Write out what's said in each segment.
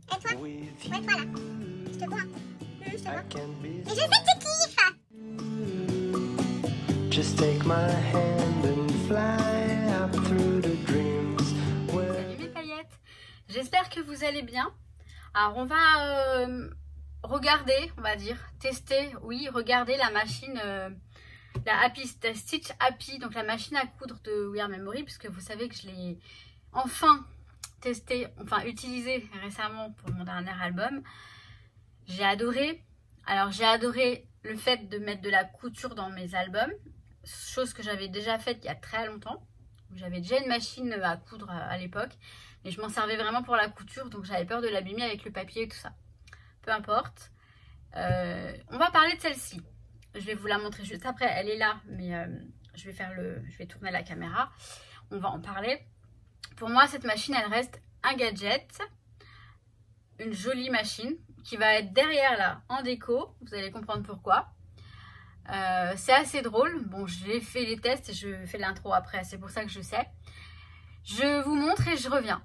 Et toi? Ouais, toi là. Je te vois. Je te vois. Et je sais que tu kiffes. Just take my hand and fly up through the dreams. Salut mes paillettes, j'espère que vous allez bien. Alors on va regarder, on va dire, tester, oui, regarder la machine, la Happy Stitch Happy, donc la machine à coudre de We Are Memory, puisque vous savez que je l'ai enfin testé, enfin utilisé récemment pour mon dernier album. J'ai adoré. Alors j'ai adoré le fait de mettre de la couture dans mes albums, chose que j'avais déjà faite il y a très longtemps. J'avais déjà une machine à coudre à l'époque, mais je m'en servais vraiment pour la couture, donc j'avais peur de l'abîmer avec le papier et tout ça. Peu importe. On va parler de celle-ci. Je vais vous la montrer juste après. Elle est là, mais je vais tourner la caméra. On va en parler. Pour moi, cette machine, elle reste un gadget, une jolie machine qui va être derrière là en déco. Vous allez comprendre pourquoi. C'est assez drôle. Bon, j'ai fait les tests et je fais l'intro après. C'est pour ça que je sais. Je vous montre et je reviens.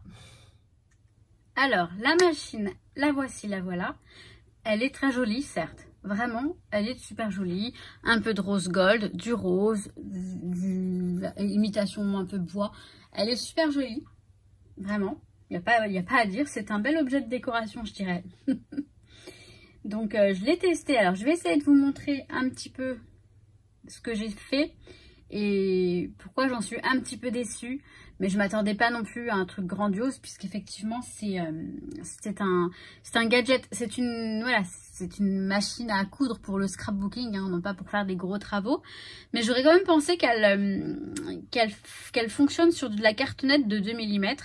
Alors, la machine, la voici, la voilà. Elle est très jolie, certes. Vraiment, elle est super jolie. Un peu de rose gold, du rose, imitation un peu bois. Elle est super jolie. Vraiment. Il n'y a pas à dire. C'est un bel objet de décoration, je dirais. Donc, je l'ai testé. Alors, je vais essayer de vous montrer un petit peu ce que j'ai fait et pourquoi j'en suis un petit peu déçue. Mais je ne m'attendais pas non plus à un truc grandiose, puisqu'effectivement, c'est un gadget. C'est une machine à coudre pour le scrapbooking, hein, non pas pour faire des gros travaux. Mais j'aurais quand même pensé qu'elle fonctionne sur de la cartonnette de 2 mm.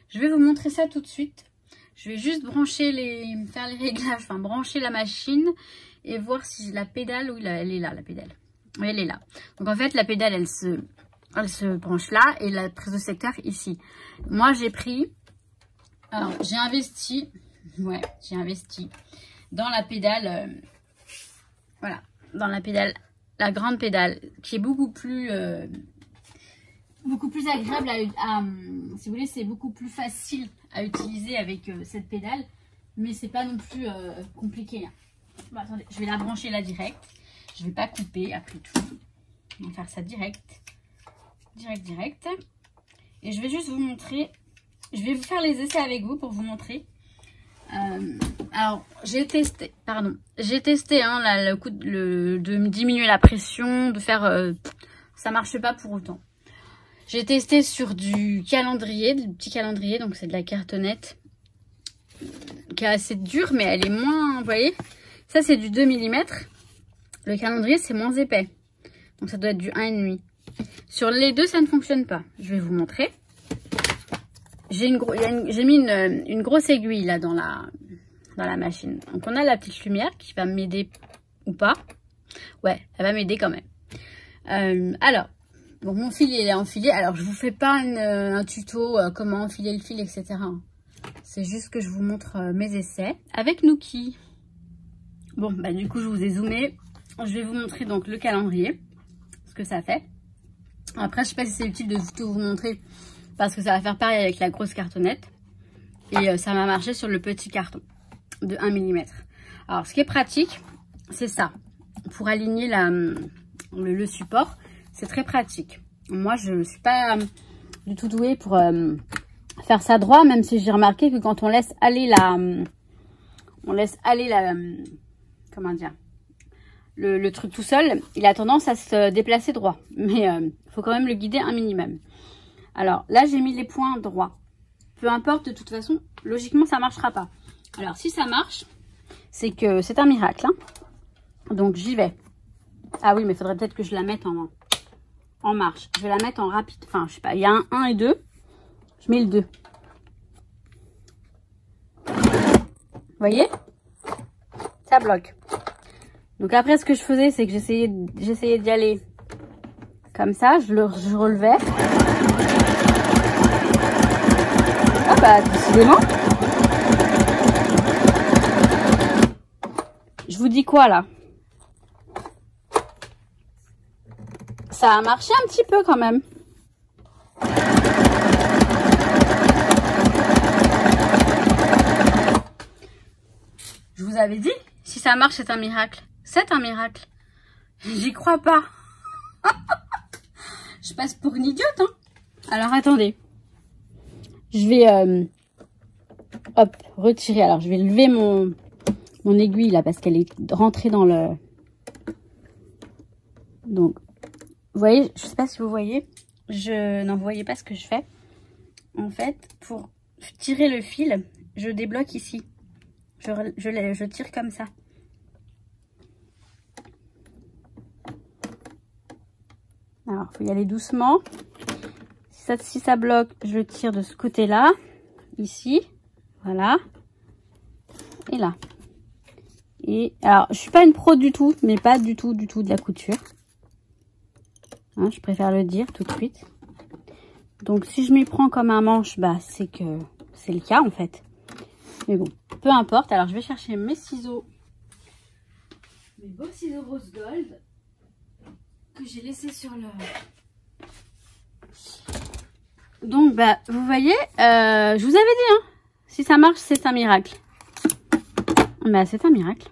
Je vais vous montrer ça tout de suite. Je vais juste faire les réglages, enfin brancher la machine et voir si la pédale, oui, elle est là, la pédale. Oui, elle est là. Donc en fait, la pédale, elle se branche là et la prise de secteur ici. Moi, j'ai pris, alors j'ai investi dans la pédale, voilà, dans la pédale, la grande pédale, qui est beaucoup plus agréable si vous voulez, c'est beaucoup plus facile à utiliser avec cette pédale, mais c'est pas non plus compliqué. Hein. Bon, attendez, je vais la brancher là direct. Je vais pas couper après tout. On va faire ça direct. Et je vais juste vous montrer. Je vais vous faire les essais avec vous pour vous montrer. Alors, j'ai testé hein, le coup de diminuer la pression, de faire... ça marche pas pour autant. J'ai testé sur du petit calendrier, donc c'est de la cartonnette qui est assez dure, mais elle est moins, vous voyez, ça c'est du 2 mm. Le calendrier c'est moins épais, donc ça doit être du 1,5. Sur les deux ça ne fonctionne pas. Je vais vous montrer. J'ai mis une grosse aiguille là dans la machine. Donc on a la petite lumière qui va m'aider ou pas. Ouais, elle va m'aider quand même. Alors. Bon, mon fil il est enfilé. Alors je vous fais pas un tuto comment enfiler le fil, etc. C'est juste que je vous montre mes essais avec Nuki. Bon, bah du coup je vous ai zoomé. Je vais vous montrer donc le calendrier, ce que ça fait. Après je sais pas si c'est utile de tout vous montrer parce que ça va faire pareil avec la grosse cartonnette. Et ça m'a marché sur le petit carton de 1 mm. Alors ce qui est pratique, c'est ça. Pour aligner le support. C'est très pratique. Moi, je ne suis pas du tout douée pour faire ça droit, même si j'ai remarqué que quand on laisse aller comment dire, le truc tout seul, il a tendance à se déplacer droit. Mais il faut quand même le guider un minimum. Alors là, j'ai mis les points droits. Peu importe, de toute façon, logiquement, ça ne marchera pas. Alors, si ça marche, c'est que c'est un miracle. Hein. Donc, j'y vais. Ah oui, mais il faudrait peut-être que je la mette en marche. Je vais la mettre en rapide. Enfin, je sais pas. Il y a un 1 et 2. Je mets le 2. Vous voyez? Ça bloque. Donc après, ce que je faisais, c'est que j'essayais d'y aller comme ça. Je relevais. Ah bah, décidément. Je vous dis quoi, là? Ça a marché un petit peu quand même. vous avais dit, si ça marche, c'est un miracle. C'est un miracle. J'y crois pas. Je passe pour une idiote, hein. Alors, attendez. Je vais, hop, retirer. Alors, je vais lever mon aiguille, là, parce qu'elle est rentrée dans le... Donc, vous voyez, je sais pas si vous voyez. Non, vous voyez pas ce que je fais. En fait, pour tirer le fil, je débloque ici. Je tire comme ça. Alors, il faut y aller doucement. Si ça bloque, je tire de ce côté-là. Ici. Voilà. Et là. Et alors, je suis pas une pro du tout, mais pas du tout de la couture. Hein, je préfère le dire tout de suite. Donc, si je m'y prends comme un manche, bah, c'est que c'est le cas, en fait. Mais bon, peu importe. Alors, je vais chercher mes ciseaux. Mes beaux ciseaux rose gold. Que j'ai laissés sur le... Donc, bah, vous voyez, je vous avais dit, hein. Si ça marche, c'est un miracle. Bah, c'est un miracle.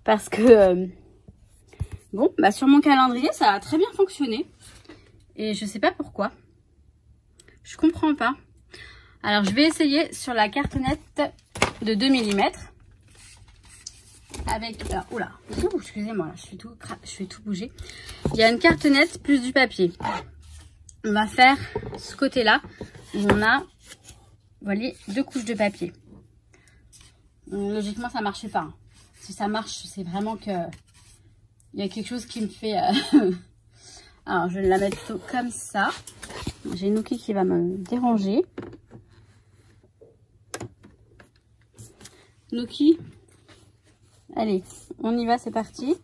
Parce que... bon, bah sur mon calendrier, ça a très bien fonctionné. Et je sais pas pourquoi. Je comprends pas. Alors, je vais essayer sur la cartonnette de 2 mm. Avec... oula, excusez-moi, je fais tout bouger. Il y a une cartonnette plus du papier. On va faire ce côté-là où on a, vous voyez, 2 couches de papier. Logiquement, ça marchait pas. Hein. Si ça marche, c'est vraiment que... il y a quelque chose qui me fait... Alors, je vais la mettre plutôt comme ça. J'ai Nuki qui va me déranger. Nuki, allez, on y va, c'est parti.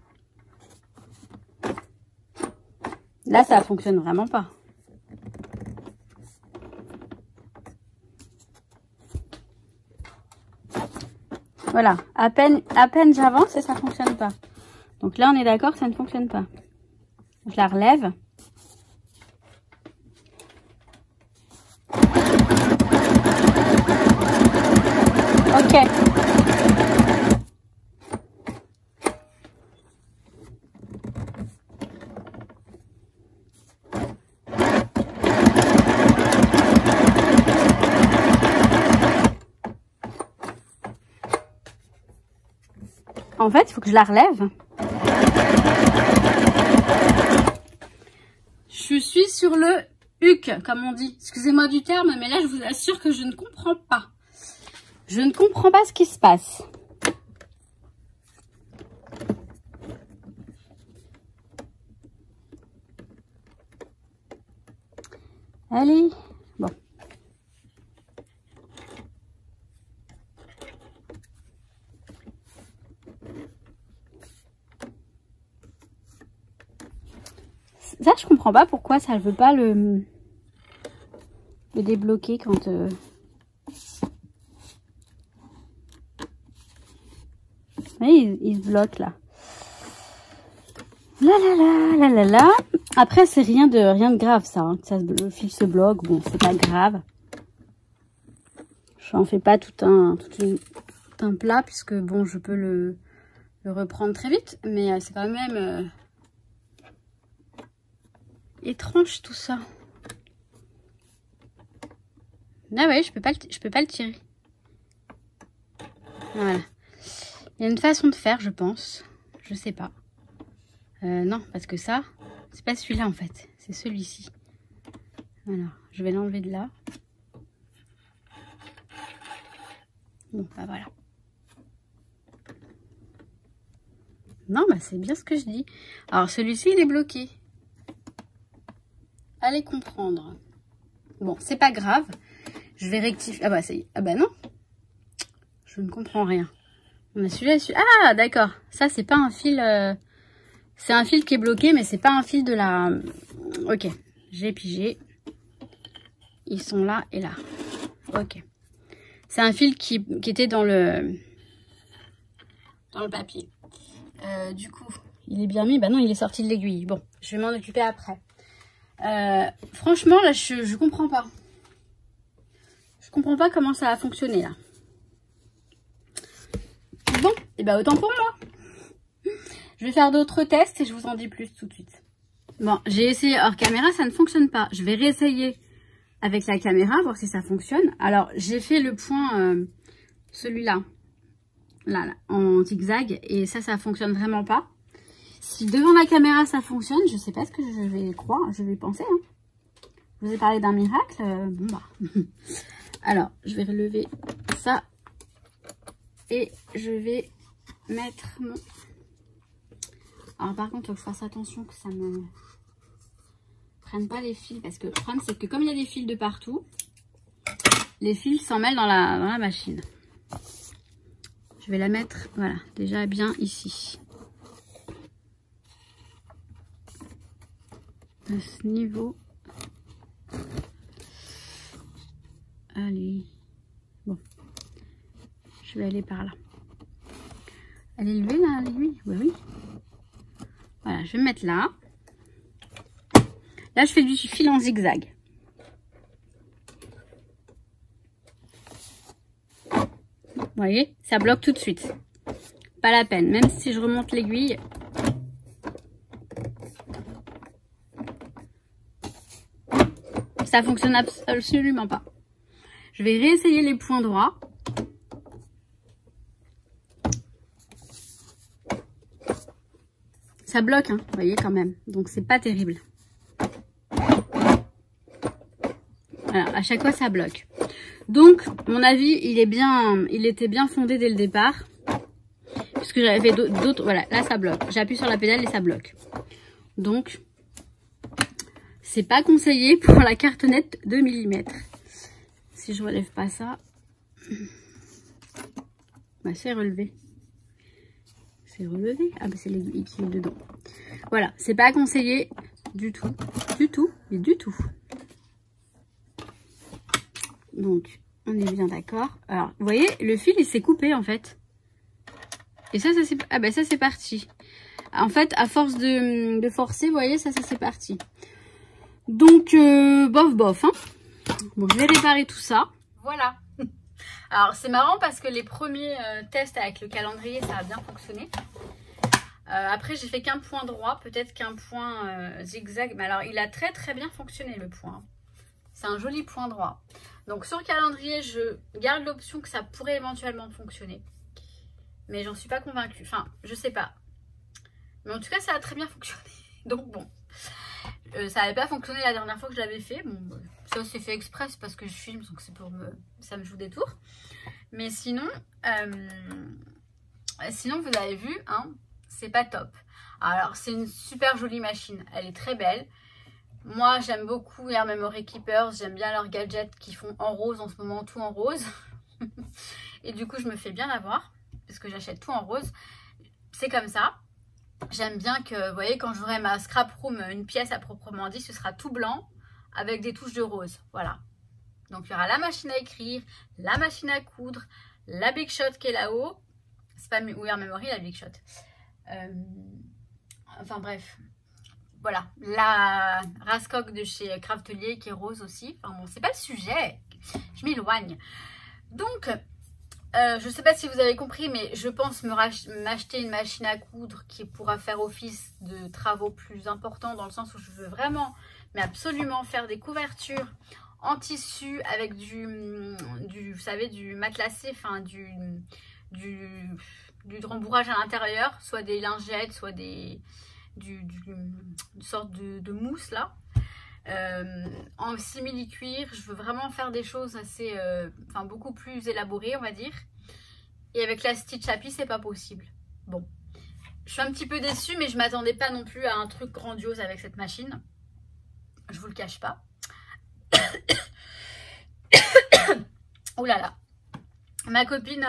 Là, ça fonctionne vraiment pas. Voilà, à peine j'avance et ça fonctionne pas. Donc là, on est d'accord, ça ne fonctionne pas. Je la relève. Ok. En fait, il faut que je la relève. Je suis sur le huc, comme on dit. Excusez-moi du terme, mais là, je vous assure que je ne comprends pas. Je ne comprends pas ce qui se passe. Allez, bon. Ça, je comprends pas pourquoi ça ne veut pas le débloquer quand... Oui, il se bloque là. Là. Après, c'est rien de grave ça. Hein. Le fil se bloque, bon, c'est pas grave. J'en fais pas tout un plat puisque bon, je peux le reprendre très vite, mais c'est quand même étrange tout ça. Ah ouais, je peux pas le tirer. Voilà. Il y a une façon de faire, je pense. Je sais pas. Non, parce que ça, c'est pas celui-là en fait. C'est celui-ci. Voilà. Je vais l'enlever de là. Bon, bah voilà. Non, bah c'est bien ce que je dis. Alors, celui-ci, il est bloqué. Allez comprendre. Bon, c'est pas grave. Je vais rectifier. Ah bah, ça y est. Ah bah non. Je ne comprends rien. On a celui-là, ah, d'accord. Ça, c'est pas un fil... c'est un fil qui est bloqué, mais c'est pas un fil de la... Ok, j'ai pigé. Ils sont là et là. Ok. C'est un fil qui était dans le papier. Du coup, il est bien mis. Bah non, il est sorti de l'aiguille. Bon, je vais m'en occuper après. Franchement, là, je comprends pas. Je comprends pas comment ça a fonctionné là. Bon, et ben autant pour moi. Je vais faire d'autres tests et je vous en dis plus tout de suite. Bon, j'ai essayé hors caméra, ça ne fonctionne pas. Je vais réessayer avec la caméra, voir si ça fonctionne. Alors, j'ai fait le point, celui-là, là, en zigzag, et ça fonctionne vraiment pas. Si devant la caméra ça fonctionne, je sais pas ce que je vais croire, je vais penser. Hein. Je vous ai parlé d'un miracle, bon bah. Alors, je vais relever ça et je vais mettre mon... Alors par contre, il faut que je fasse attention que ça me prenne pas les fils, parce que le problème c'est que comme il y a des fils de partout, les fils s'en mêlent dans la machine. Je vais la mettre, voilà, déjà bien ici. À ce niveau. Allez. Bon. Je vais aller par là. Elle est levée là, l'aiguille? Oui, oui. Voilà, je vais me mettre là. Là, je fais du fil en zigzag. Vous voyez, ça bloque tout de suite. Pas la peine, même si je remonte l'aiguille. Ça fonctionne absolument pas. Je vais réessayer les points droits. Ça bloque, hein, vous voyez quand même. Donc c'est pas terrible. Voilà, à chaque fois ça bloque. Donc mon avis, il était bien fondé dès le départ. Puisque j'avais fait d'autres. Voilà, là ça bloque. J'appuie sur la pédale et ça bloque. Donc c'est pas conseillé pour la cartonnette de millimètres. Si je relève pas ça, bah c'est relevé. C'est relevé. Ah bah c'est l'aiguille qui est dedans. Voilà, c'est pas conseillé du tout. Du tout, mais du tout. Donc, on est bien d'accord. Alors, vous voyez, le fil il s'est coupé en fait. Et ça c'est... Ah bah ça c'est parti. En fait, à force de forcer, vous voyez, ça c'est parti. Donc, bof bof, hein. Bon, je vais réparer tout ça. Voilà. Alors, c'est marrant parce que les premiers tests avec le calendrier, ça a bien fonctionné. Après, j'ai fait qu'un point droit, peut-être qu'un point zigzag. Mais alors, il a très très bien fonctionné le point. C'est un joli point droit. Donc, sur le calendrier, je garde l'option que ça pourrait éventuellement fonctionner. Mais j'en suis pas convaincue. Enfin, je sais pas. Mais en tout cas, ça a très bien fonctionné. Donc, bon. Ça n'avait pas fonctionné la dernière fois que je l'avais fait. Bon, ça c'est fait exprès, c'est parce que je filme, donc c'est pour ça me joue des tours. Mais sinon, vous avez vu, hein, c'est pas top. Alors c'est une super jolie machine, elle est très belle. Moi j'aime beaucoup Air Memory Keepers, j'aime bien leurs gadgets qui font en rose en ce moment, tout en rose. Et du coup je me fais bien avoir, parce que j'achète tout en rose. C'est comme ça. J'aime bien que, vous voyez, quand j'aurai ma scrap room, une pièce à proprement dit, ce sera tout blanc avec des touches de rose. Voilà. Donc, il y aura la machine à écrire, la machine à coudre, la Big Shot qui est là-haut. C'est pas Air Memory, la Big Shot. Enfin, bref. Voilà. La Rascock de chez Craftelier qui est rose aussi. Enfin, bon, c'est pas le sujet. Je m'éloigne. Donc... je sais pas si vous avez compris, mais je pense m'acheter une machine à coudre qui pourra faire office de travaux plus importants, dans le sens où je veux vraiment, mais absolument faire des couvertures en tissu avec vous savez, du matelassé, enfin du rembourrage à l'intérieur, soit des lingettes, soit une sorte de mousse là. En simili-cuir, je veux vraiment faire des choses assez, enfin beaucoup plus élaborées, on va dire. Et avec la Stitch Happy, c'est pas possible. Bon, je suis un petit peu déçue, mais je m'attendais pas non plus à un truc grandiose avec cette machine. Je vous le cache pas. Oh là là. Ma copine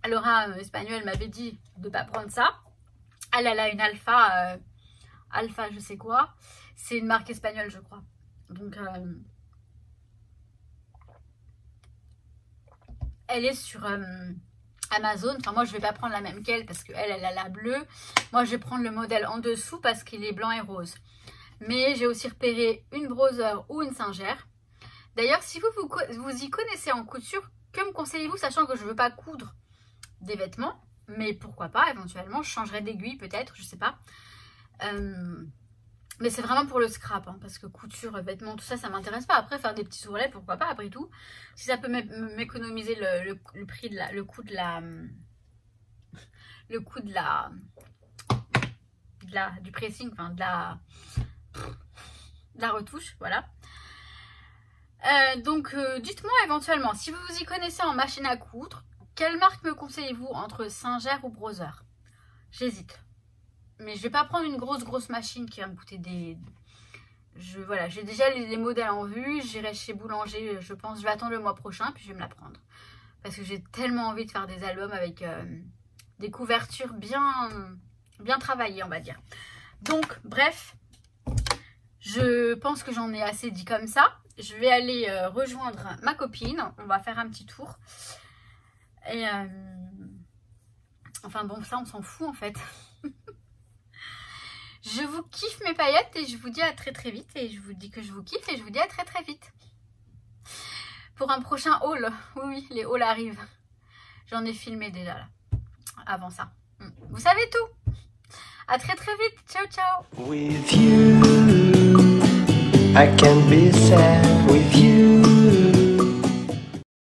Laura espagnole m'avait dit de pas prendre ça. Elle a une Alpha, Alpha je sais quoi. C'est une marque espagnole, je crois. Donc, elle est sur Amazon. Enfin, moi, je vais pas prendre la même qu'elle parce qu'elle, elle a la bleue. Moi, je vais prendre le modèle en dessous parce qu'il est blanc et rose. Mais j'ai aussi repéré une Brother ou une Singer. D'ailleurs, si vous y connaissez en couture, que me conseillez-vous, sachant que je ne veux pas coudre des vêtements, mais pourquoi pas, éventuellement, je changerai d'aiguille peut-être, je sais pas. Mais c'est vraiment pour le scrap, hein, parce que couture, vêtements, tout ça, ça m'intéresse pas. Après, faire des petits ourlets, pourquoi pas, après tout. Si ça peut m'économiser le prix de le coût du pressing, enfin de la retouche, voilà. Donc dites-moi éventuellement, si vous vous y connaissez en machine à coudre, quelle marque me conseillez-vous entre Singer ou Brother? J'hésite. Mais je vais pas prendre une grosse machine qui va me coûter des... Voilà, j'ai déjà les modèles en vue, j'irai chez Boulanger, je pense, je vais attendre le mois prochain, puis je vais me la prendre. Parce que j'ai tellement envie de faire des albums avec des couvertures bien travaillées, on va dire. Donc, bref, je pense que j'en ai assez dit comme ça. Je vais aller rejoindre ma copine, on va faire un petit tour. Et enfin bon, ça on s'en fout en fait. Je vous kiffe mes paillettes et je vous dis à très vite. Et je vous dis que je vous kiffe et je vous dis à très vite. Pour un prochain haul. Oui, les hauls arrivent. J'en ai filmé déjà là. Avant ça. Vous savez tout. À très vite. Ciao, ciao. With you, I can be sad with you.